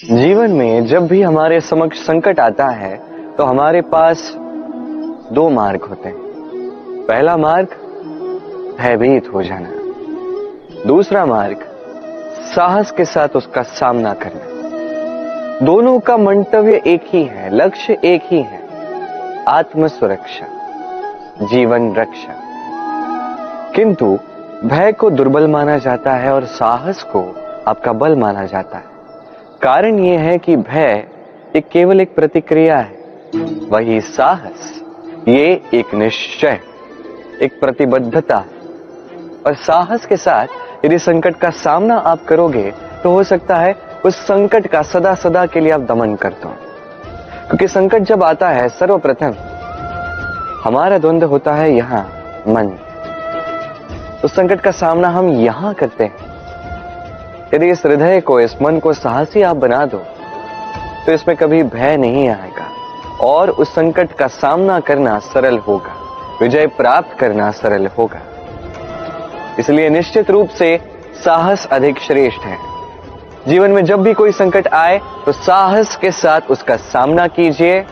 जीवन में जब भी हमारे समक्ष संकट आता है तो हमारे पास दो मार्ग होते हैं। पहला मार्ग भयभीत हो जाना, दूसरा मार्ग साहस के साथ उसका सामना करना। दोनों का मंतव्य एक ही है, लक्ष्य एक ही है, आत्म सुरक्षा, जीवन रक्षा। किंतु भय को दुर्बल माना जाता है और साहस को आपका बल माना जाता है। कारण यह है कि भय एक केवल एक प्रतिक्रिया है, वही साहस ये एक निश्चय, एक प्रतिबद्धता है। और साहस के साथ यदि संकट का सामना आप करोगे तो हो सकता है उस संकट का सदा सदा के लिए आप दमन कर दो। क्योंकि संकट जब आता है सर्वप्रथम हमारा द्वंद्व होता है यहां मन। उस संकट का सामना हम यहां करते हैं। यदि इस हृदय को, इस मन को साहसी आप बना दो तो इसमें कभी भय नहीं आएगा और उस संकट का सामना करना सरल होगा, विजय प्राप्त करना सरल होगा। इसलिए निश्चित रूप से साहस अधिक श्रेष्ठ है। जीवन में जब भी कोई संकट आए तो साहस के साथ उसका सामना कीजिए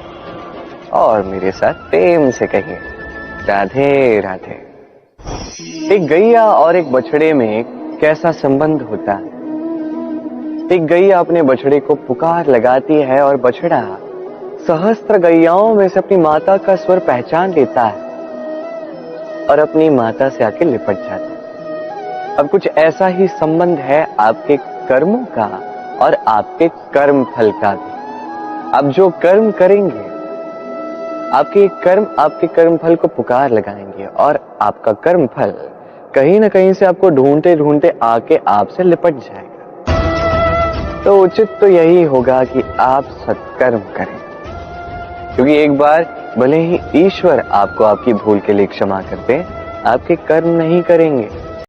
और मेरे साथ प्रेम से कहिए राधे राधे। एक गैया और एक बछड़े में कैसा संबंध होता है। एक गैया अपने बछड़े को पुकार लगाती है और बछड़ा सहस्त्र गैयाओं में से अपनी माता का स्वर पहचान लेता है और अपनी माता से आके लिपट जाता है। अब कुछ ऐसा ही संबंध है आपके कर्मों का और आपके कर्म फल का भी। आप जो कर्म करेंगे, आपके कर्म फल को पुकार लगाएंगे और आपका कर्म फल कहीं ना कहीं से आपको ढूंढते ढूंढते आके आपसे लिपट जाएगा। तो उचित तो यही होगा कि आप सत्कर्म करें, क्योंकि एक बार भले ही ईश्वर आपको आपकी भूल के लिए क्षमा कर दे, आपके कर्म नहीं करेंगे